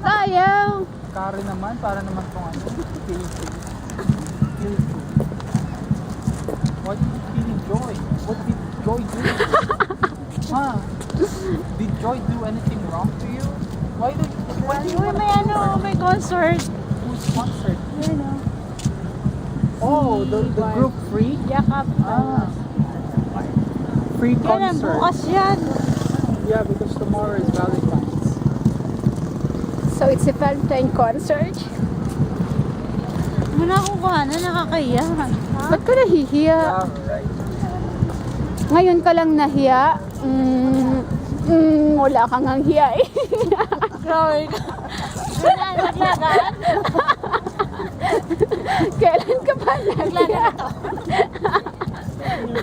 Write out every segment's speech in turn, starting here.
Bakit ayaw? Kari naman, para naman kung ano. Why did you feeling joy? What did Joy do? Huh? Did Joy do anything wrong to you? Why do you Uy, may ano, may concert. who's concert? Ayun o. Oh, the group Free? Yakap. Free Kailan? concert. Bukas yan. Yeah, because tomorrow is Valentine's. So it's a Valentine concert? Muna akong kuhanan, nakakaya. Ba't ka nahihiya? Yeah, right. Ngayon ka lang nahiya? Wala kang ang hiya eh. Grabe ka. Wala, naglagaan. Kailan ka pa nahiya?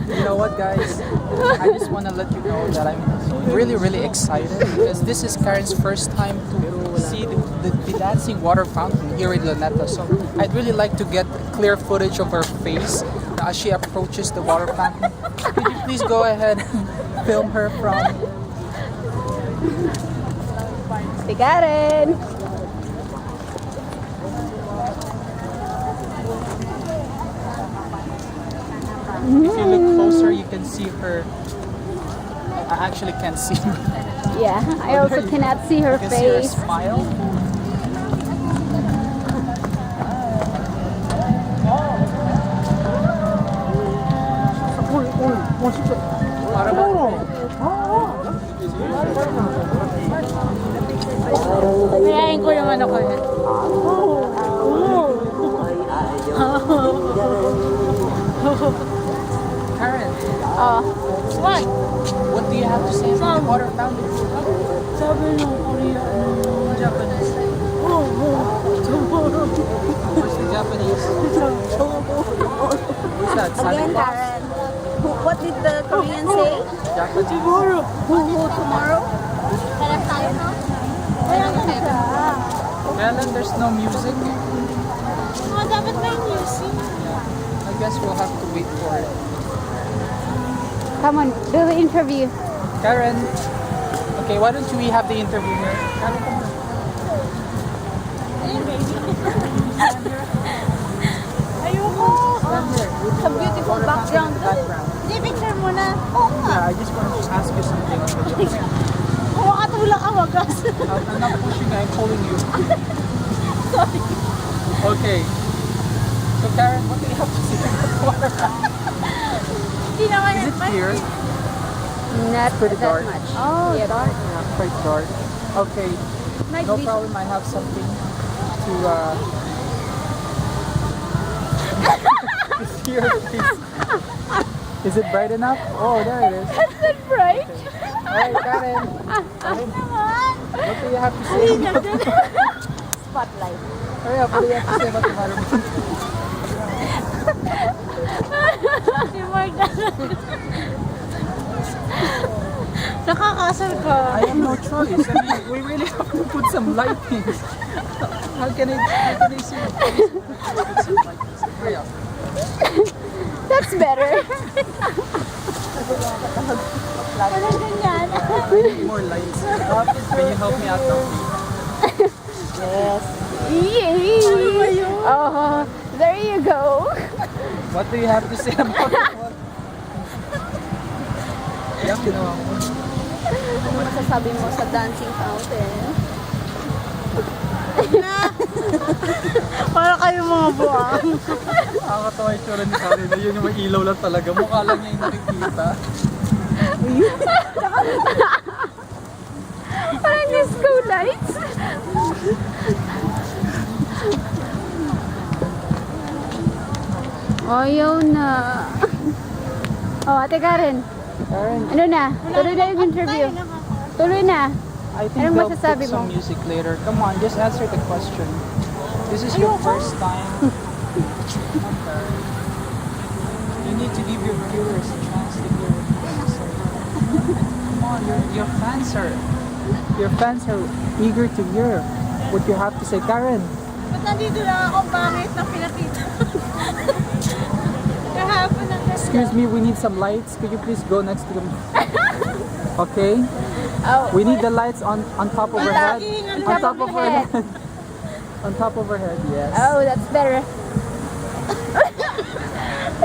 You know what, guys? I just want to let you know that I'm really excited because this is Karen's first time to see the dancing water fountain here in Luneta. So I'd really like to get clear footage of her face as she approaches the water fountain. Could you please go ahead and film her from... Si Karen! If you look closer, you can see her. I actually can't see her. Yeah, I also cannot see her You can see her face. smile. Para ba? Mayayain ko yung ano ko yan. Karen, What? what do you have to say about the water fountain? Sabi nung Korea, Japanese. What's the Japanese? What's that? Santa Again, Claus? Karen. What did the Korean say? Japanese? Siguro. Tomorrow? Hanap tayo, no? Kaya nga siya. Well, then there's no music. Dapat may music. I guess we'll have to wait for it. Come on, do the interview. Karen, okay, why don't we have the interview here? Karen, come on. Ayun, baby. Ayoko. Stand there. With Some beautiful water fountain background. in the background. Hindi, picture mo na. Oo nga. Yeah, I just wanted to ask you something. Kung makatulak ka, wagas. I'm not pushing, I'm pulling you. Sorry. Okay. So Karen, what do you have to say about the water fountain? Hindi naman Is yan. it clear? Not pretty that dark. much. Oh, Yeah, dark. Yeah, quite dark. Okay, Night no vision. problem. I have something to is here, please. Is it bright enough? Oh, there it is. That's not bright. Alright, Karen. Karen, what do you have to say about the Spotlight. Hurry up, what do you have to say about the water fountain? Si Mark na. Nakakasal ka. I have no choice. I mean, we really have to put some lighting. How can I see it? Put some lighting. Hurry up. That's better. Walang ganyan. I need more lights. Can you help me out now? Yes. Yay! Oh, there you go. What do you have to say about the water? Yan, ginawa mo. Ano masasabi mo sa dancing fountain? Para kayo mga buwang. Nakakatawa yung tsura ni Karen. Yun yung may ilaw lang talaga. Mukha lang niya yung nakikita. Parang disco lights. Ayaw na. Oh, Ate Karen. Karen, Ano na? Tuloy na yung interview. Tuloy na. I think Anong we'll masasabi put some mo? music later. Come on, just answer the question. This is your first time. You need to give your viewers a chance to hear what you have to say. Come on, your fans are eager to hear what you have to say. Karen, Ba't nandito lang ako? Bakit na pinakita? Kahapon ang excuse me, we need some lights. Could you please go next to them? Okay? Oh, We need the lights on top of her head. On top of her head. head. On top of her head, yes. oh, that's better.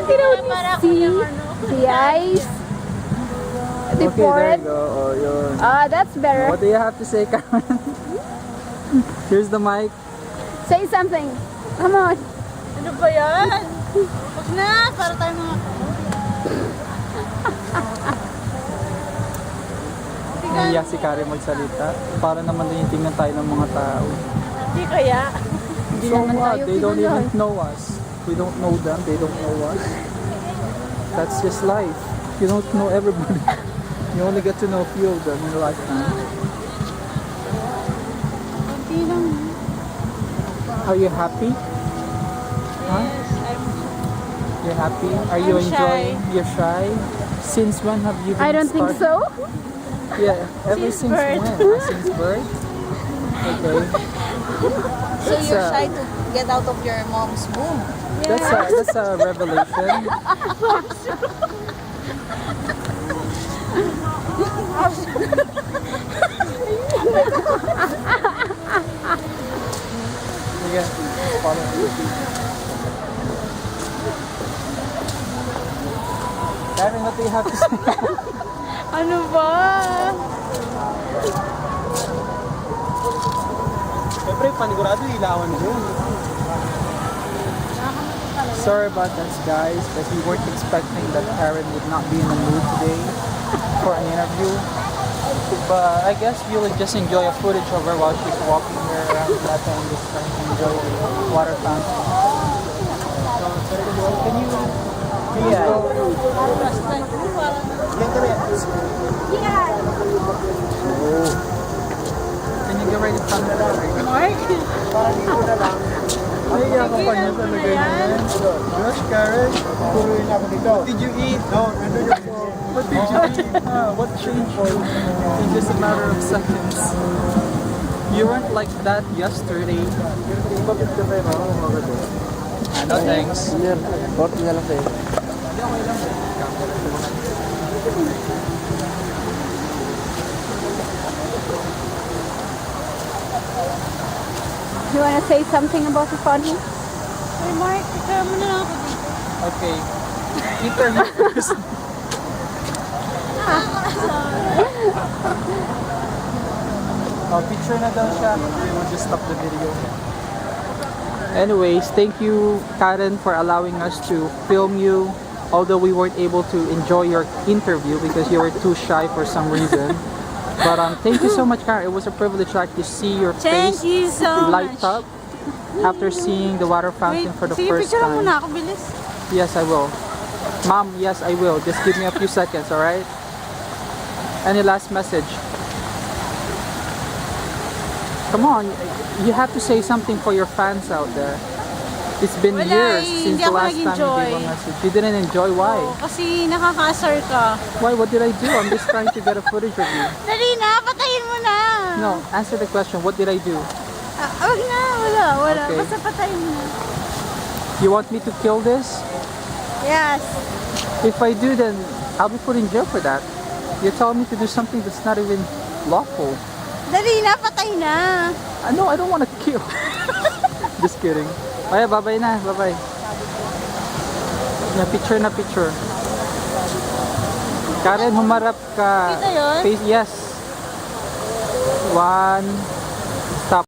You don't see the eyes, the Okay, there forehead. you go. Oh, yun. Ah, that's better. What do you have to say, Karen? Here's the mic. Say something. Come on. Ano ba yan? Huwag na, para tayo mga... Nahiya si Karen magsalita. Para naman din yung tingnan tayo ng mga tao. Hindi kaya. So what? They don't even know us. We don't know them. They don't know us. That's just life. You don't know everybody. You only get to know a few of them in a lifetime. Hindi lang. Are you happy? Huh? Yes, You're happy? Are you I'm enjoying? shy. You're shy? Since when have you been I don't think started? so. Yeah, ever Since since birth. when? Since birth? Okay. So you're a- shy to get out of your mom's womb. That's a revelation. Sige, follow me. Karen, what do you have to say? Ano ba? Siyempre, panigurado ilawan doon. Sorry about that, guys, because we weren't expecting that Karen would not be in the mood today for an interview. But I guess you'll just enjoy a footage of her while she's walking here around Luneta and just trying to enjoy the water fountain. So, can you? Yeah. Can you get right in front of that? Mark? Ay, ako pa niya talaga yan. Gosh, Karen, tuloy na ako dito. What did you eat? No, ano yung... What did you eat? What changed in just a matter of seconds? You weren't like that yesterday. Bakit ka tayo mga No thanks. Yan, 40 na lang sa'yo. You want to say something about the fountain? Hey, Mark, ikaw mo na lang ako dito. Okay. Interview first. Picture na daw siya. We will just stop the video. Anyways, thank you, Karen, for allowing us to film you. Although we weren't able to enjoy your interview because you were too shy for some reason. But thank you so much, Karen. It was a privilege to see your Thank face you so light much. up after seeing the water fountain for the sige, first picture mo time. na ako, bilis. Yes, I will. Mom, yes, I will. Just give me a few seconds, alright? Any last message? Come on, you have to say something for your fans out there. It's been Wala years eh, since hindi the ako last time you nag-enjoy. gave a message. You didn't enjoy? Why? Oo, kasi nakaka-asar ka. Why? What did I do? I'm just trying to get a footage of you. Dali na, patayin mo na. No, answer the question. What did I do? Wag na, wala. Okay. Basta patayin mo na. You want me to kill this? Yes. If I do, then I'll be put in jail for that. You're telling me to do something that's not even lawful. Dali na, patay na. No, I don't want to kill. Just kidding. Ay, bye-bye na. Bye-bye. Picture na picture. Karen, humarap ka. Kita yun? Face, yes. One. Stop.